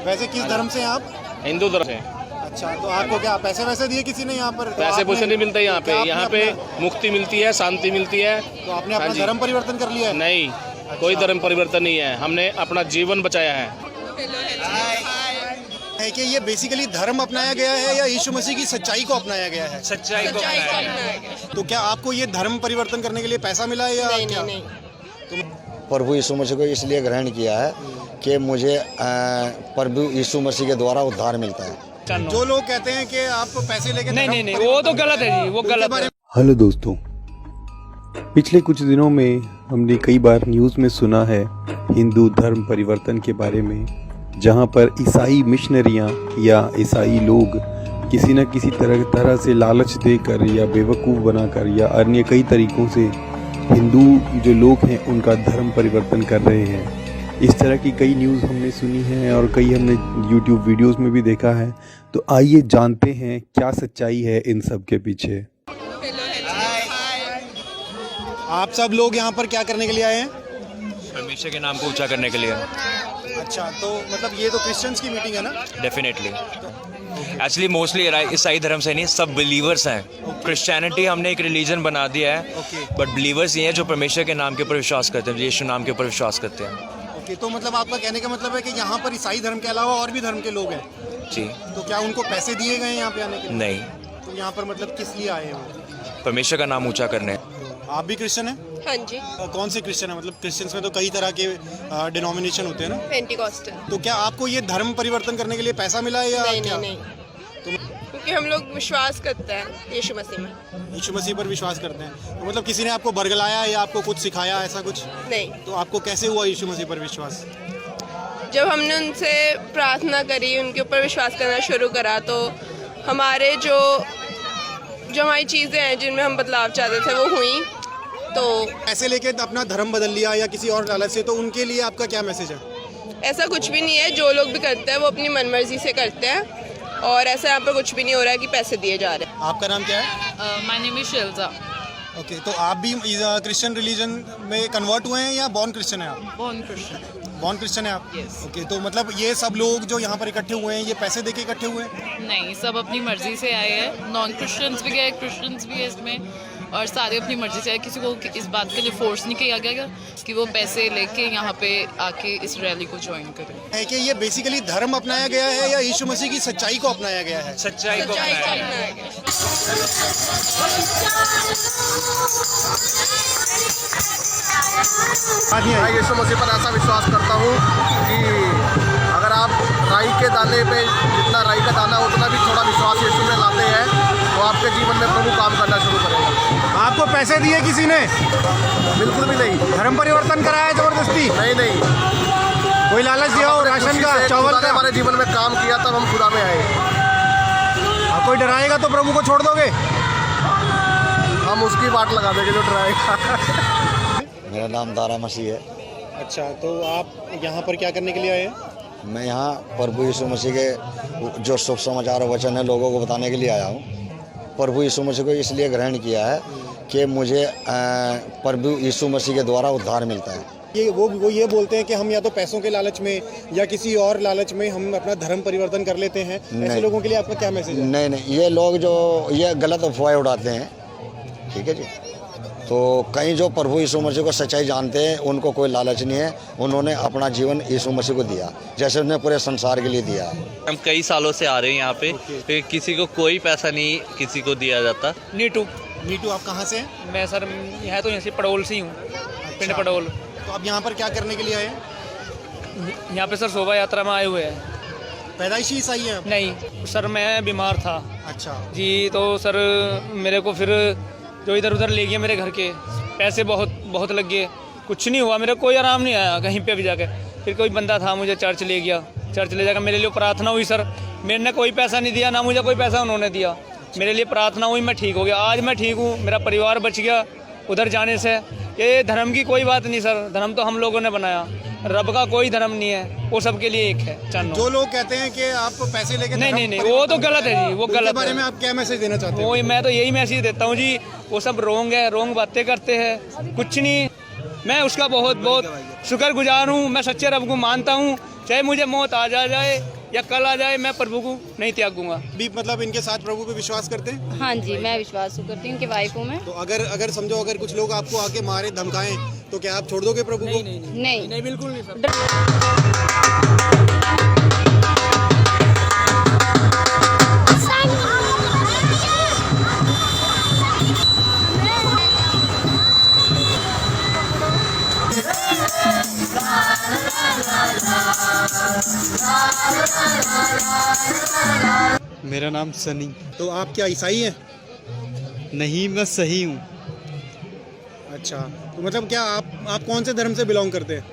वैसे किस धर्म से हैं आप? हिंदू धर्म से। अच्छा, तो आपको क्या पैसे वैसे दिए किसी ने यहाँ पर? पैसे पूसे नहीं मिलते यहाँ पे। तो यहाँ पे मुक्ति मिलती है, शांति मिलती है। तो आपने अपना हाँ जी। धर्म परिवर्तन कर लिया है? नहीं, कोई धर्म परिवर्तन नहीं है। हमने अपना जीवन बचाया है। है कि ये बेसिकली धर्म अपनाया गया है या यीशु मसीह की सच्चाई को अपनाया गया है? सच्चाई को अपनाया है। तो क्या आपको ये धर्म परिवर्तन करने के लिए पैसा मिला है या क्या? नहीं। प्रभु यीशु मसीह को इसलिए ग्रहण किया है कि मुझे प्रभु यीशु मसीह के द्वारा उद्धार मिलता है। जो लोग कहते हैं कि आप पैसे लेके नहीं, वो तो गलत है जी, वो गलत है। हेलो दोस्तों, पिछले कुछ दिनों में हमने कई बार न्यूज़ में सुना है हिंदू धर्म परिवर्तन के बारे में, जहां पर ईसाई मिशनरियां या ईसाई लोग किसी न किसी तरह से लालच देकर या बेवकूफ़ बनाकर या अन्य कई तरीक़ों से हिंदू जो लोग हैं उनका धर्म परिवर्तन कर रहे हैं। इस तरह की कई न्यूज़ हमने सुनी है और कई हमने यूट्यूब वीडियोस में भी देखा है। तो आइए जानते हैं क्या सच्चाई है इन सब के पीछे। आप सब लोग यहाँ पर क्या करने के लिए आए हैं? परमेश्वर के नाम को ऊंचा करने के लिए। अच्छा, तो मतलब ये तो क्रिश्चियंस की मीटिंग है ना? डेफिनेटली। एक्चुअली मोस्टली ईसाई धर्म से नहीं, सब बिलीवर्स हैं। क्रिश्चियनिटी हमने एक रिलीजन बना दिया है, बट बिलीवर्स ये हैं जो परमेश्वर के नाम के ऊपर विश्वास करते हैं, यीशु नाम के ऊपर विश्वास करते हैं। ओके, तो मतलब आपका कहने का मतलब है कि यहाँ पर ईसाई धर्म के अलावा और भी धर्म के लोग हैं? जी। तो क्या उनको पैसे दिए गए हैं यहाँ पे आने के लिए? नहीं, तो यहाँ पर मतलब किस लिए आए हो? परमेश्वर का नाम ऊंचा करने। आप भी क्रिश्चियन हैं? हाँ जी। कौन से क्रिश्चियन है? मतलब क्रिश्चियंस में तो कई तरह के डिनोमिनेशन होते हैं ना? पेंटिकॉस्टल। तो क्या आपको ये धर्म परिवर्तन करने के लिए पैसा मिला है या क्या? नहीं। क्योंकि हम लोग विश्वास करते हैं यीशु मसीह में। यीशु मसीह पर विश्वास करते हैं। तो मतलब किसी ने आपको बरगलाया या आपको कुछ सिखाया, ऐसा कुछ? नहीं। तो आपको कैसे हुआ यीशु मसीह पर विश्वास? जब हमने उनसे प्रार्थना करी, उनके ऊपर विश्वास करना शुरू करा, तो हमारे जो हमारी चीज़ें हैं जिनमें हम बदलाव चाहते थे वो हुई। तो ऐसे लेके अपना धर्म बदल लिया या किसी और लालच से, तो उनके लिए आपका क्या मैसेज है? ऐसा कुछ भी नहीं है। जो लोग भी करते हैं वो अपनी मनमर्जी से करते हैं और ऐसा यहाँ पर कुछ भी नहीं हो रहा है कि पैसे दिए जा रहे हैं। आपका नाम क्या है? My name is Shilja. Okay, तो आप भी क्रिश्चियन रिलीजन में कन्वर्ट हुए हैं या बॉर्न क्रिश्चियन है आप? Born Christian. बॉर्न क्रिश्चियन है आप? Yes. ओके, तो मतलब ये सब लोग जो यहाँ पर इकट्ठे हुए हैं, ये पैसे देके इकट्ठे हुए हैं? नहीं, सब अपनी मर्जी से आए हैं। नॉन क्रिश्चियंस भी गए, क्रिश्चियंस भी है इसमें, और सारे अपनी मर्जी से आए। किसी को इस बात के लिए फोर्स नहीं किया गया कि वो पैसे लेके यहाँ पे आके इस रैली को ज्वाइन करें। है कि ये बेसिकली धर्म अपनाया गया है या यीशु मसीह की सच्चाई को अपनाया गया है? सच्चाई को अपनाया है। मैं यीशु मसीह पर ऐसा विश्वास करता हूँ कि अगर आप राई के दाने पे जितना राई का दाना उतना भी थोड़ा विश्वास यीशु में लाते हैं तो आपके जीवन में प्रभु काम करना शुरू करेगा। आपको पैसे दिए किसी ने? बिल्कुल भी नहीं। धर्म परिवर्तन कराया जबरदस्ती? नहीं। कोई लालच दिया हो राशन का, चावल खुदा ने का? हमारे जीवन में काम किया तब हम खुदा में आए। कोई डराएगा तो प्रभु को छोड़ दोगे? हम उसकी बात लगा देंगे जो डराएगा। मेरा नाम दारा मसीह है। अच्छा, तो आप यहाँ पर क्या करने के लिए आए हैं? मैं यहाँ प्रभु यीशु मसीह के जो शुभ समाचार और वचन है लोगों को बताने के लिए आया हूँ। प्रभु यीशु मसीह को इसलिए ग्रहण किया है कि मुझे प्रभु यीशु मसीह के द्वारा उद्धार मिलता है। वो ये बोलते हैं कि हम या तो पैसों के लालच में या किसी और लालच में हम अपना धर्म परिवर्तन कर लेते हैं। ऐसे लोगों के लिए आपका क्या मैसेज है? नहीं, ये लोग जो ये गलत अफवाहें उड़ाते हैं, ठीक है जी। तो कई जो प्रभु यीशु मसीह को सच्चाई जानते हैं उनको कोई लालच नहीं है। उन्होंने अपना जीवन यीशु मसीह को दिया जैसे उन्होंने पूरे संसार के लिए दिया है। हम कई सालों से आ रहे हैं यहाँ पे। किसी को कोई पैसा नहीं किसी को दिया जाता। नीटू। आप कहाँ से हैं? मैं सर यहाँ तो यहाँ से पड़ोल से ही हूँ, पिंड पड़ोल। तो आप यहाँ पर क्या करने के लिए आए हैं? यहाँ पे सर शोभा यात्रा में आए हुए हैं। पैदाइशी ईसाई हैं आप? नहीं सर, मैं बीमार था। अच्छा जी, तो सर मेरे को फिर जो इधर उधर ले गया, मेरे घर के पैसे बहुत लग गए, कुछ नहीं हुआ, मेरे कोई आराम नहीं आया कहीं पे भी जाके। फिर कोई बंदा था मुझे चर्च ले गया, चर्च ले जाकर मेरे लिए प्रार्थना हुई। सर मेरे ने कोई पैसा नहीं दिया, ना मुझे कोई पैसा उन्होंने दिया, मेरे लिए प्रार्थना हुई, मैं ठीक हो गया। आज मैं ठीक हूँ, मेरा परिवार बच गया उधर जाने से। ये धर्म की कोई बात नहीं सर, धर्म तो हम लोगों ने बनाया, रब का कोई धर्म नहीं है, वो सबके लिए एक है। चलो जो लोग कहते हैं कि आप पैसे लेके नहीं, वो तो गलत है जी, वो गलत है। बारे में आप क्या मैसेज देना चाहते हैं? मैं तो यही मैसेज देता हूँ जी, वो सब रोंग है, रोंग बातें करते हैं, कुछ नहीं। मैं उसका बहुत शुक्रगुजार हूँ, मैं सच्चे रब को मानता हूँ, चाहे मुझे मौत आ जाए या कल आ जाए, मैं प्रभु को नहीं त्यागूंगा। भी मतलब इनके साथ प्रभु पे विश्वास करते हैं? हाँ जी, मैं विश्वास करती हूँ, उनकी वाइफ हूँ मैं। तो अगर समझो अगर कुछ लोग आपको आके मारे धमकाएं तो क्या आप छोड़ दोगे प्रभु को? नहीं बिल्कुल नहीं सर। मेरा नाम सनी। तो आप क्या ईसाई हैं? नहीं, मैं सही हूँ। अच्छा, तो मतलब क्या आप कौन से धर्म से बिलोंग करते हैं?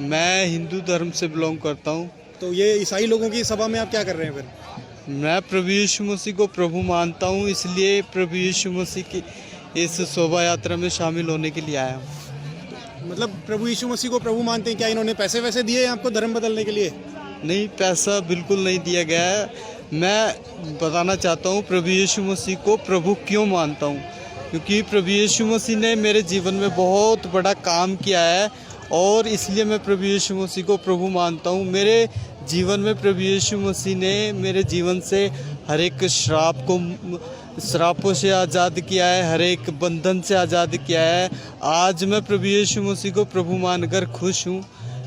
मैं हिंदू धर्म से बिलोंग करता हूँ। तो ये ईसाई लोगों की सभा में आप क्या कर रहे हैं फिर? मैं प्रभु यीशु मसीह को प्रभु मानता हूँ, इसलिए प्रभु यीशु मसीह की इस शोभा यात्रा में शामिल होने के लिए आया हूँ। मतलब प्रभु यीशु मसीह को प्रभु मानते हैं, क्या इन्होंने पैसे वैसे दिए हैं आपको धर्म बदलने के लिए? नहीं, पैसा बिल्कुल नहीं दिया गया है। मैं बताना चाहता हूँ प्रभु यीशु मसीह को प्रभु क्यों मानता हूँ, क्योंकि प्रभु यीशु मसीह ने मेरे जीवन में बहुत बड़ा काम किया है और इसलिए मैं प्रभु यीशु मसीह को प्रभु मानता हूँ। मेरे जीवन में प्रभु यीशु मसीह ने मेरे जीवन से हर एक श्रापों से आज़ाद किया है, हर एक बंधन से आज़ाद किया है। आज मैं प्रभु यीशु मसीह को प्रभु मानकर खुश हूँ।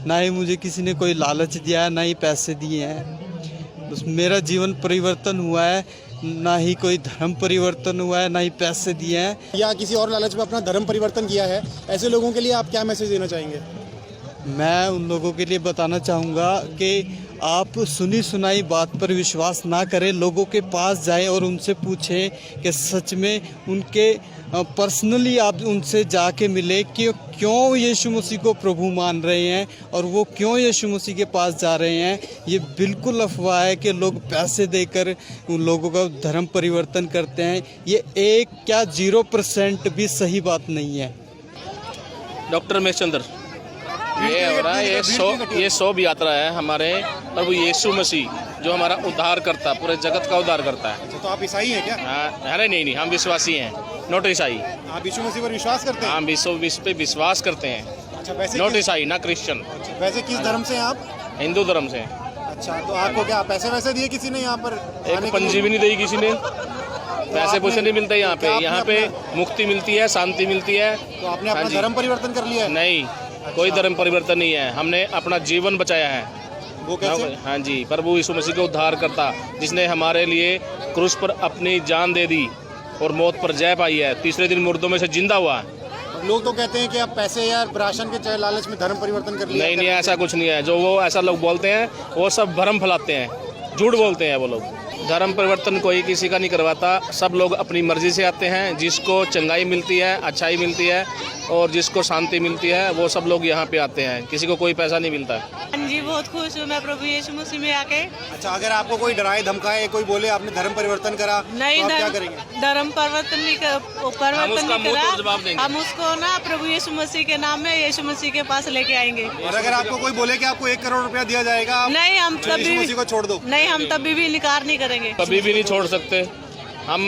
ना ही मुझे किसी ने कोई लालच दिया है, ना ही पैसे दिए हैं। बस मेरा जीवन परिवर्तन हुआ है, ना ही कोई धर्म परिवर्तन हुआ है, ना ही पैसे दिए हैं। या किसी और लालच में अपना धर्म परिवर्तन किया है, ऐसे लोगों के लिए आप क्या मैसेज देना चाहेंगे? मैं उन लोगों के लिए बताना चाहूँगा कि आप सुनी सुनाई बात पर विश्वास ना करें, लोगों के पास जाएं और उनसे पूछें कि सच में उनके पर्सनली आप उनसे जाके मिले कि क्यों यीशु मसीह को प्रभु मान रहे हैं और वो क्यों यीशु मसीह के पास जा रहे हैं। ये बिल्कुल अफवाह है कि लोग पैसे देकर उन लोगों का धर्म परिवर्तन करते हैं। ये 0% भी सही बात नहीं है। डॉक्टर महेश चंद्र, ये हो रहा है, ये शोभ यात्रा है हमारे प्रभु यीशु मसीह जो हमारा उद्धार करता, पूरे जगत का उद्धार करता है। तो आप ईसाई हैं क्या? अरे नहीं, हम विश्वासी हैं, नॉट ईसाई। आप यीशु मसीह पर विश्वास करते हैं? हम विश्व पे विश्वास करते हैं। अच्छा, वैसे नॉट ईसाई, ना क्रिश्चियन। वैसे किस धर्म से हैं आप? हिंदू धर्म से। अच्छा, तो आपको क्या पैसे वैसे दिए किसी ने यहाँ पर? एक पंजी भी नहीं दी किसी ने, पैसे पैसे नहीं मिलते यहाँ पे। यहाँ पे मुक्ति मिलती है, शांति मिलती है। तो आपने अपना धर्म परिवर्तन कर लिया है? नहीं, कोई धर्म परिवर्तन नहीं है। हमने अपना जीवन बचाया है। वो कैसे? हाँ जी, प्रभु यीशु मसीह को उद्धार करता, जिसने हमारे लिए क्रूस पर अपनी जान दे दी और मौत पर जय पाई है, तीसरे दिन मुर्दों में से जिंदा हुआ है। लोग तो कहते हैं कि आप पैसे या राशन के चाहे लालच में धर्म परिवर्तन कर लिया। नहीं, ऐसा कुछ नहीं है। जो वो ऐसा लोग बोलते हैं वो सब भ्रम फैलाते हैं, झूठ बोलते हैं वो लोग। धर्म परिवर्तन कोई किसी का नहीं करवाता, सब लोग अपनी मर्जी से आते हैं। जिसको चंगाई मिलती है, अच्छाई मिलती है और जिसको शांति मिलती है, वो सब लोग यहाँ पे आते हैं। किसी को कोई पैसा नहीं मिलता। हाँ जी, बहुत खुश हूँ मैं प्रभु यीशु मसीह में आके। अच्छा, अगर आपको कोई डराए धमकाए, कोई बोले आपने धर्म परिवर्तन करा, नहीं, तो आप क्या करेंगे? धर्म परिवर्तन नहीं करा। हम उसको ना प्रभु यीशु मसीह के नाम में यीशु मसीह के पास लेके आएंगे। और अगर आपको कोई बोले कि आपको 1 करोड़ रुपया दिया जाएगा, नहीं, हम यीशु मसीह को छोड़ दो? नहीं, हम तभी भी इनकार नहीं करेंगे। कभी भी नहीं छोड़ सकते हम।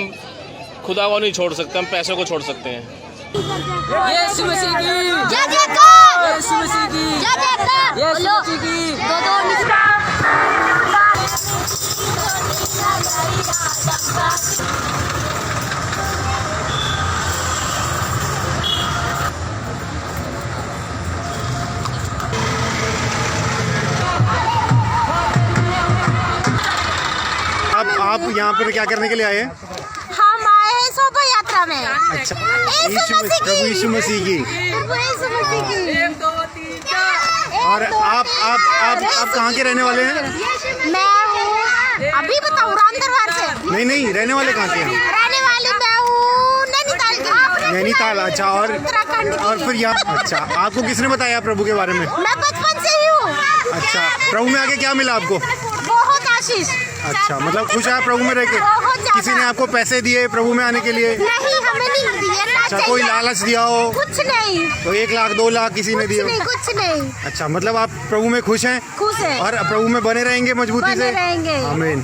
खुदा को नहीं छोड़ सकते, हम पैसों को छोड़ सकते हैं। यीशु मसीह की जय जयकार, यीशु मसीह की जय जयकार, यीशु मसीह की आप यहाँ पर क्या करने के लिए आए हैं? हम आए हैं शोभा यात्रा में। अच्छा, प्रभु यीशु मसीह की। एक दो तीन चार। और आप कहाँ के रहने वाले हैं? मैं हूँ, अभी बताऊँ, राम दरबार से। नहीं, रहने वाले कहाँ के हैं? रहने वाली मैं हूँ नैनीताल की। नैनीताल। अच्छा, और फिर यहाँ, अच्छा, आपको किसने बताया प्रभु के बारे में? मैं बचपन से ही हूँ। अच्छा, प्रभु में आके क्या मिला आपको? बहुत आशीष। अच्छा, मतलब खुश है प्रभु में रह के? किसी ने आपको पैसे दिए प्रभु में आने के लिए? नहीं, हमें नहीं दिए। अच्छा, कोई लालच दिया हो? कुछ नहीं। तो 1 लाख 2 लाख किसी ने दिए? कुछ नहीं। अच्छा, मतलब आप प्रभु में खुश हैं? खुश है और प्रभु में बने रहेंगे मजबूती से? रहेंगे। आमीन।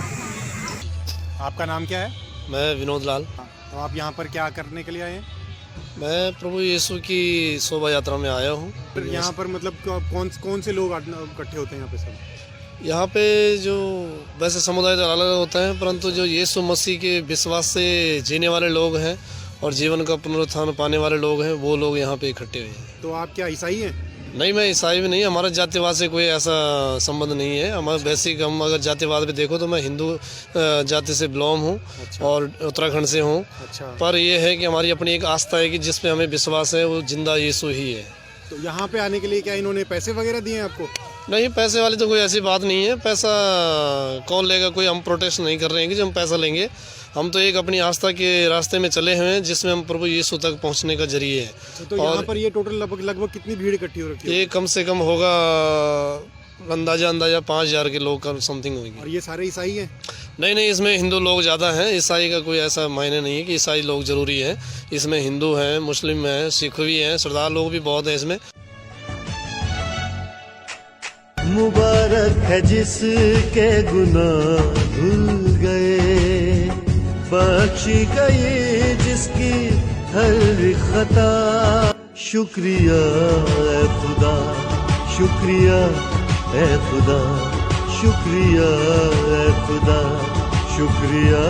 आपका नाम क्या है? मैं विनोद लाल। तो आप यहाँ पर क्या करने के लिए आए हैं? मैं प्रभु यीशु की शोभा यात्रा में आया हूँ। यहाँ पर मतलब कौन से लोग इकट्ठे होते हैं यहाँ पे सब? यहाँ पे जो वैसे समुदाय तो अलग अलग होता है, परंतु जो यीशु मसीह के विश्वास से जीने वाले लोग हैं और जीवन का पुनरुत्थान पाने वाले लोग हैं, वो लोग यहाँ पे इकट्ठे हुए हैं। तो आप क्या ईसाई हैं? नहीं, मैं ईसाई भी नहीं, हमारा जातिवाद से कोई ऐसा संबंध नहीं है। हमारा बेसिक, हम अगर जातिवाद पे देखो तो मैं हिंदू जाति से बिलोंग हूँ। अच्छा। और उत्तराखंड से हूँ। अच्छा। पर यह है कि हमारी अपनी एक आस्था है कि जिस पे हमें विश्वास है वो जिंदा यीशु ही है। तो यहाँ पे आने के लिए क्या इन्होंने पैसे वगैरह दिए हैं आपको? नहीं, पैसे वाली तो कोई ऐसी बात नहीं है। पैसा कौन लेगा, कोई हम प्रोटेस्ट नहीं कर रहे हैं कि जो हम पैसा लेंगे। हम तो एक अपनी आस्था के रास्ते में चले हुए हैं जिसमें हम प्रभु यीशु तक पहुंचने का जरिए है। तो यहाँ पर ये टोटल लगभग कितनी भीड़ इकट्ठी हो रखी है? ये कम से कम होगा अंदाजा 5,000 के लोग का समथिंग होगी। और ये सारे ईसाई हैं? नहीं, इसमें हिंदू लोग ज़्यादा हैं। ईसाई का कोई ऐसा मायने नहीं है कि ईसाई लोग ज़रूरी है। इसमें हिंदू हैं, मुस्लिम हैं, सिख भी हैं, सरदार लोग भी बहुत हैं इसमें। मुबारक है जिसके गुनाह धुल गए, बख्शी गई जिसकी हर खता। शुक्रिया है खुदा, शुक्रिया है खुदा, शुक्रिया है खुदा, शुक्रिया।